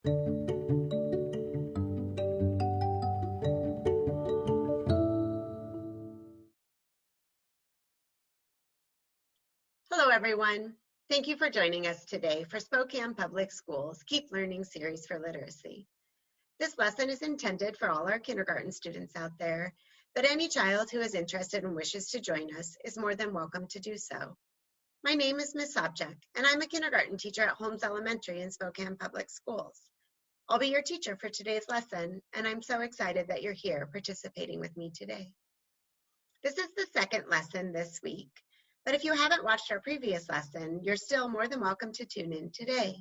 Hello, everyone. Thank you for joining us today for Spokane Public Schools Keep Learning Series for Literacy. This lesson is intended for all our kindergarten students out there, but any child who is interested and wishes to join us is more than welcome to do so. My name is Miss Sobczak, and I'm a kindergarten teacher at Holmes Elementary in Spokane Public Schools. I'll be your teacher for today's lesson, and I'm so excited that you're here participating with me today. This is the second lesson this week, but if you haven't watched our previous lesson, you're still more than welcome to tune in today.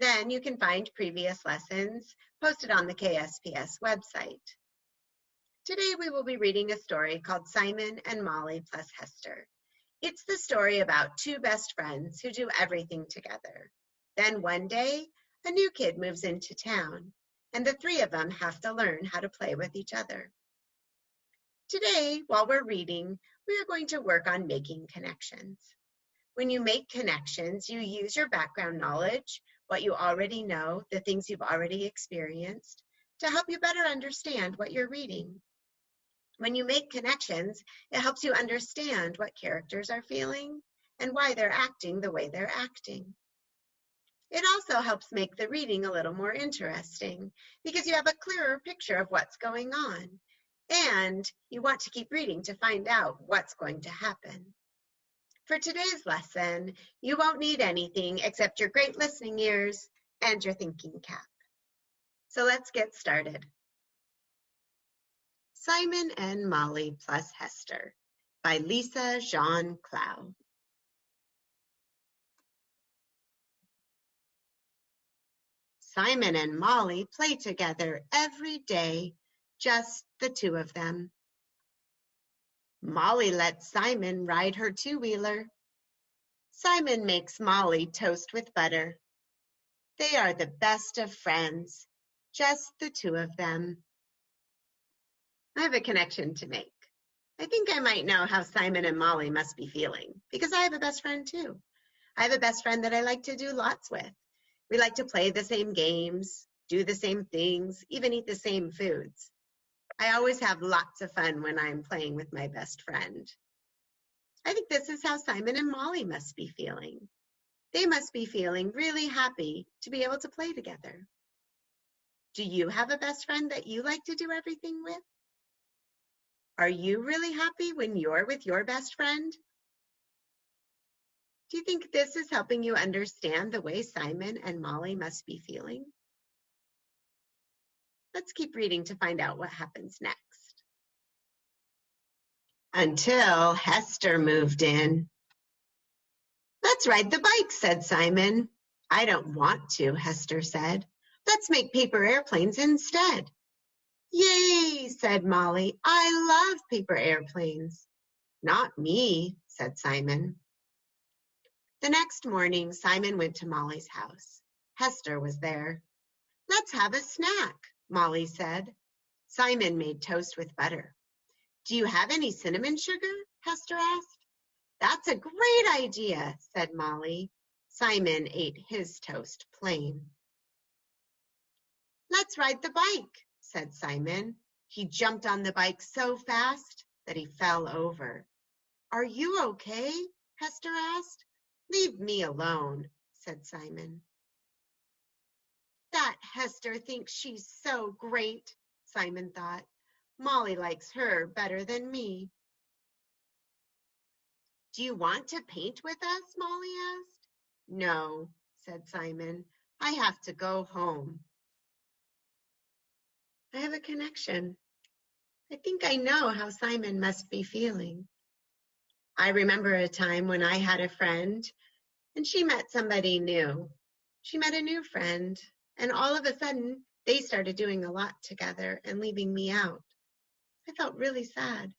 Then you can find previous lessons posted on the KSPS website. Today we will be reading a story called Simon and Molly plus Hester. It's the story about two best friends who do everything together. Then one day, a new kid moves into town, and the three of them have to learn how to play with each other. Today, while we're reading, we are going to work on making connections. When you make connections, you use your background knowledge, what you already know, the things you've already experienced, to help you better understand what you're reading. When you make connections, it helps you understand what characters are feeling and why they're acting the way they're acting. It also helps make the reading a little more interesting because you have a clearer picture of what's going on, and you want to keep reading to find out what's going to happen. For today's lesson, you won't need anything except your great listening ears and your thinking cap. So let's get started. Simon and Molly plus Hester by Lisa Jean Clow. Simon and Molly play together every day, just the two of them. Molly lets Simon ride her two-wheeler. Simon makes Molly toast with butter. They are the best of friends, just the two of them. I have a connection to make. I think I might know how Simon and Molly must be feeling, because I have a best friend too. I have a best friend that I like to do lots with. We like to play the same games, do the same things, even eat the same foods. I always have lots of fun when I'm playing with my best friend. I think this is how Simon and Molly must be feeling. They must be feeling really happy to be able to play together. Do you have a best friend that you like to do everything with? Are you really happy when you're with your best friend? Do you think this is helping you understand the way Simon and Molly must be feeling? Let's keep reading to find out what happens next. Until Hester moved in. Let's ride the bike, said Simon. I don't want to, Hester said. Let's make paper airplanes instead. Yay, said Molly. I love paper airplanes. Not me, said Simon. The next morning, Simon went to Molly's house. Hester was there. Let's have a snack, Molly said. Simon made toast with butter. Do you have any cinnamon sugar? Hester asked. That's a great idea, said Molly. Simon ate his toast plain. Let's ride the bike, said Simon. He jumped on the bike so fast that he fell over. Are you okay? Hester asked. Leave me alone, said Simon. That Hester thinks she's so great, Simon thought. Molly likes her better than me. Do you want to paint with us? Molly asked. No, said Simon. I have to go home. I have a connection. I think I know how Simon must be feeling. I remember a time when I had a friend and she met somebody new. She met a new friend, and all of a sudden they started doing a lot together and leaving me out. I felt really sad.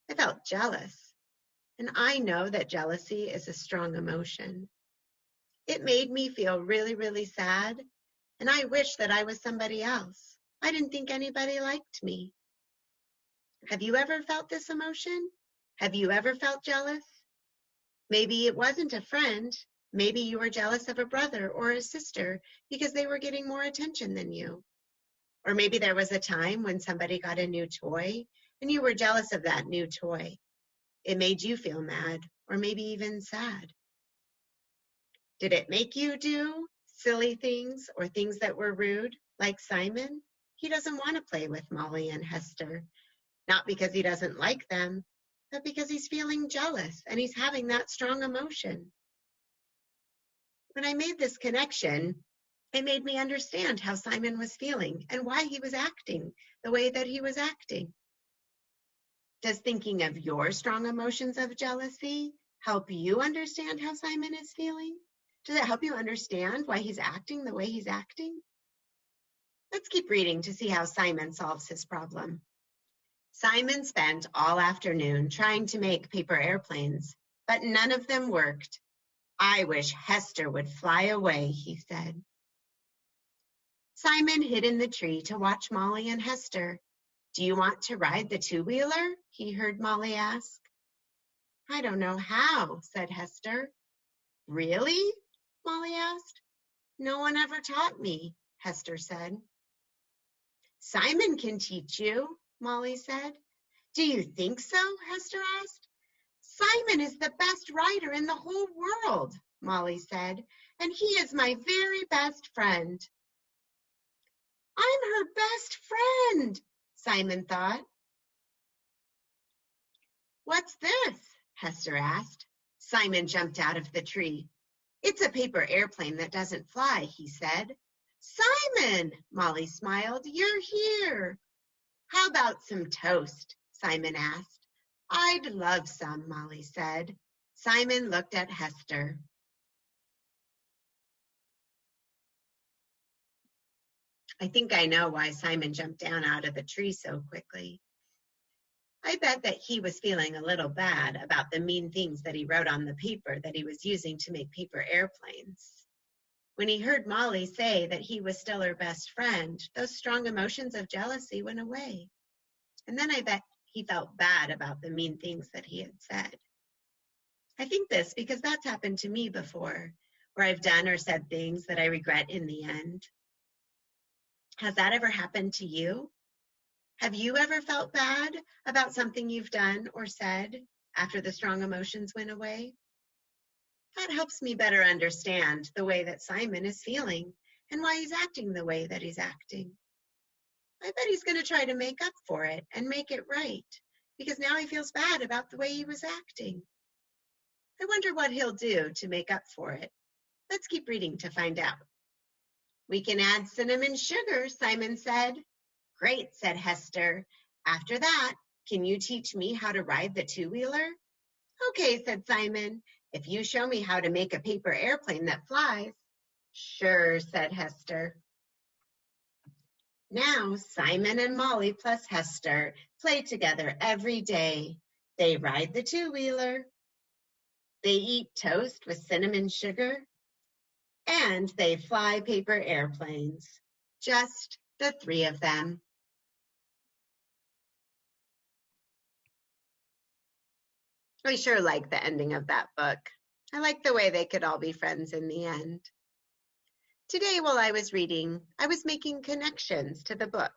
I felt jealous. And I know that jealousy is a strong emotion. It made me feel really, really sad, and I wish that I was somebody else. I didn't think anybody liked me. Have you ever felt this emotion? Have you ever felt jealous? Maybe it wasn't a friend. Maybe you were jealous of a brother or a sister because they were getting more attention than you. Or maybe there was a time when somebody got a new toy and you were jealous of that new toy. It made you feel mad or maybe even sad. Did it make you do silly things or things that were rude, like Simon? He doesn't want to play with Molly and Hester, not because he doesn't like them, but because he's feeling jealous and he's having that strong emotion. When I made this connection, it made me understand how Simon was feeling and why he was acting the way that he was acting. Does thinking of your strong emotions of jealousy help you understand how Simon is feeling? Does it help you understand why he's acting the way he's acting? Let's keep reading to see how Simon solves his problem. Simon spent all afternoon trying to make paper airplanes, but none of them worked. I wish Hester would fly away, he said. Simon hid in the tree to watch Molly and Hester. Do you want to ride the two-wheeler? He heard Molly ask. I don't know how, said Hester. Really? Molly asked. No one ever taught me, Hester said. Simon can teach you, Molly said. Do you think so? Hester asked. Simon is the best rider in the whole world, Molly said, and he is my very best friend. I'm her best friend, Simon thought. What's this? Hester asked. Simon jumped out of the tree. It's a paper airplane that doesn't fly, he said. Simon, Molly smiled, you're here. How about some toast? Simon asked. I'd love some, Molly said. Simon looked at Hester. I think I know why Simon jumped down out of the tree so quickly. I bet that he was feeling a little bad about the mean things that he wrote on the paper that he was using to make paper airplanes. When he heard Molly say that he was still her best friend, those strong emotions of jealousy went away. And then I bet he felt bad about the mean things that he had said. I think this because that's happened to me before, where I've done or said things that I regret in the end. Has that ever happened to you? Have you ever felt bad about something you've done or said after the strong emotions went away? That helps me better understand the way that Simon is feeling and why he's acting the way that he's acting. I bet he's going to try to make up for it and make it right, because now he feels bad about the way he was acting. I wonder what he'll do to make up for it. Let's keep reading to find out. We can add cinnamon sugar, Simon said. Great, said Hester. After that, can you teach me how to ride the two-wheeler? Okay, said Simon, if you show me how to make a paper airplane that flies. Sure, said Hester. Now, Simon and Molly plus Hester play together every day. They ride the two-wheeler. They eat toast with cinnamon sugar. And they fly paper airplanes. Just the three of them. I sure like the ending of that book. I like the way they could all be friends in the end. Today, while I was reading, I was making connections to the book.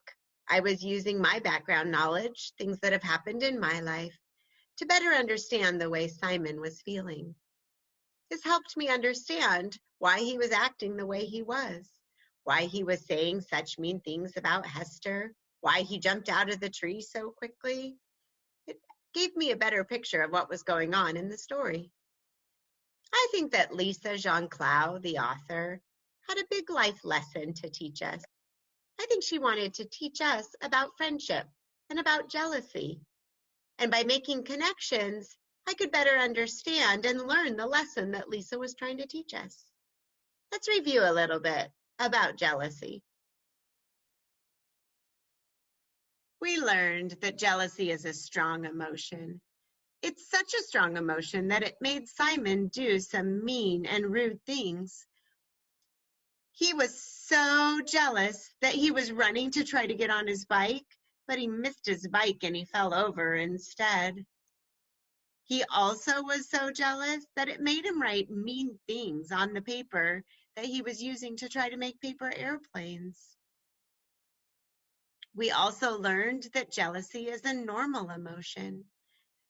I was using my background knowledge, things that have happened in my life, to better understand the way Simon was feeling. This helped me understand why he was acting the way he was, why he was saying such mean things about Hester, why he jumped out of the tree so quickly. It gave me a better picture of what was going on in the story. I think that Lisa Jean-Claude, the author, had a big life lesson to teach us. I think she wanted to teach us about friendship and about jealousy. And by making connections, I could better understand and learn the lesson that Lisa was trying to teach us. Let's review a little bit about jealousy. We learned that jealousy is a strong emotion. It's such a strong emotion that it made Simon do some mean and rude things. He was so jealous that he was running to try to get on his bike, but he missed his bike and he fell over instead. He also was so jealous that it made him write mean things on the paper that he was using to try to make paper airplanes. We also learned that jealousy is a normal emotion.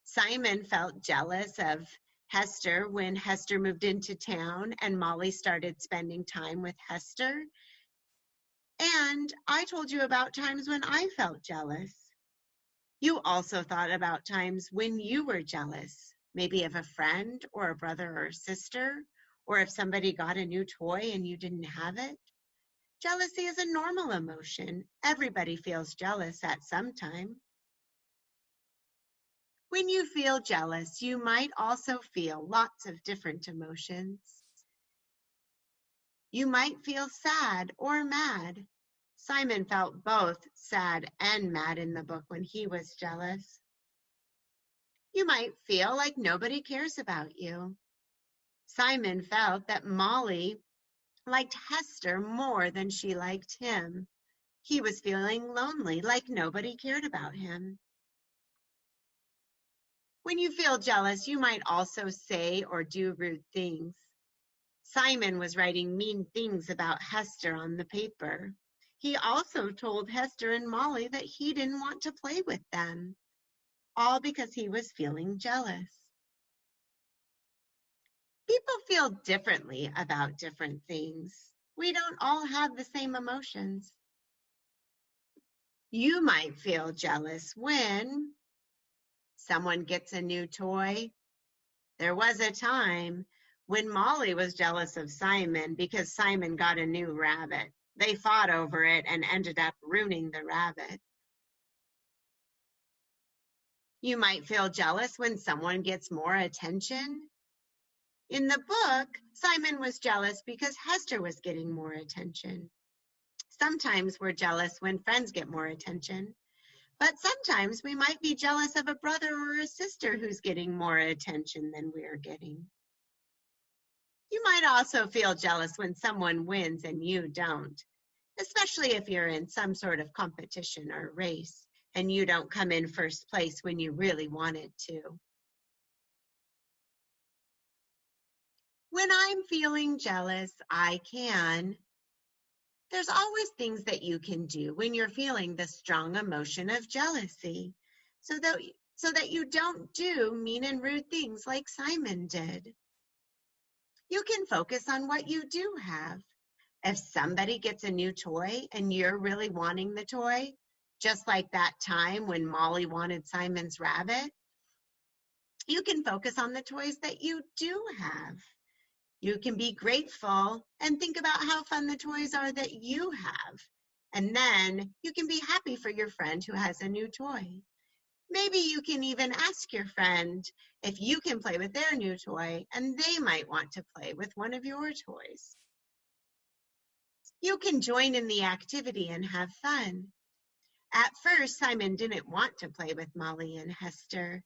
Simon felt jealous of Hester when Hester moved into town and Molly started spending time with Hester. And I told you about times when I felt jealous. You also thought about times when you were jealous, maybe of a friend or a brother or sister, or if somebody got a new toy and you didn't have it. Jealousy is a normal emotion. Everybody feels jealous at some time. When you feel jealous, you might also feel lots of different emotions. You might feel sad or mad. Simon felt both sad and mad in the book when he was jealous. You might feel like nobody cares about you. Simon felt that Molly liked Hester more than she liked him. He was feeling lonely, like nobody cared about him. When you feel jealous, you might also say or do rude things. Simon was writing mean things about Hester on the paper. He also told Hester and Molly that he didn't want to play with them, all because he was feeling jealous. People feel differently about different things. We don't all have the same emotions. You might feel jealous when someone gets a new toy. There was a time when Molly was jealous of Simon because Simon got a new rabbit. They fought over it and ended up ruining the rabbit. You might feel jealous when someone gets more attention. In the book, Simon was jealous because Hester was getting more attention. Sometimes we're jealous when friends get more attention, but sometimes we might be jealous of a brother or a sister who's getting more attention than we're getting. You might also feel jealous when someone wins and you don't, especially if you're in some sort of competition or race and you don't come in first place when you really wanted to. When I'm feeling jealous, there's always things that you can do when you're feeling the strong emotion of jealousy so that you don't do mean and rude things like Simon did. You can focus on what you do have. If somebody gets a new toy and you're really wanting the toy, just like that time when Molly wanted Simon's rabbit, you can focus on the toys that you do have. You can be grateful and think about how fun the toys are that you have. And then you can be happy for your friend who has a new toy. Maybe you can even ask your friend if you can play with their new toy, and they might want to play with one of your toys. You can join in the activity and have fun. At first, Simon didn't want to play with Molly and Hester.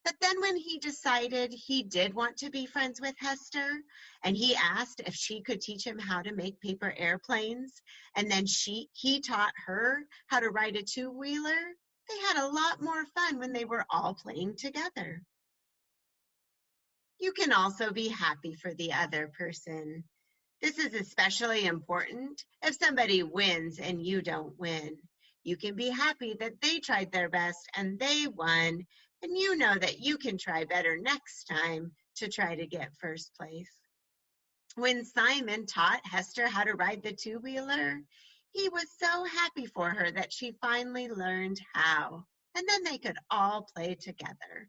But then when he decided he did want to be friends with Hester, and he asked if she could teach him how to make paper airplanes, and then he taught her how to ride a two-wheeler, they had a lot more fun when they were all playing together. You can also be happy for the other person. This is especially important if somebody wins and you don't win. You can be happy that they tried their best and they won, and you know that you can try better next time to try to get first place. When Simon taught Hester how to ride the two-wheeler, he was so happy for her that she finally learned how, and then they could all play together.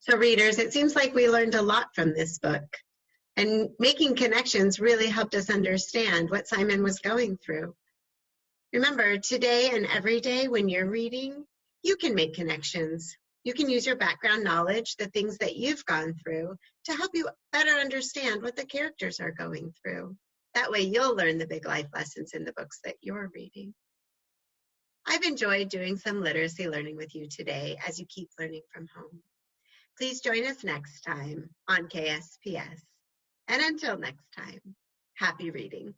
So readers, it seems like we learned a lot from this book. And making connections really helped us understand what Simon was going through. Remember, today and every day when you're reading, you can make connections. You can use your background knowledge, the things that you've gone through, to help you better understand what the characters are going through. That way you'll learn the big life lessons in the books that you're reading. I've enjoyed doing some literacy learning with you today as you keep learning from home. Please join us next time on KSPS. And until next time, happy reading.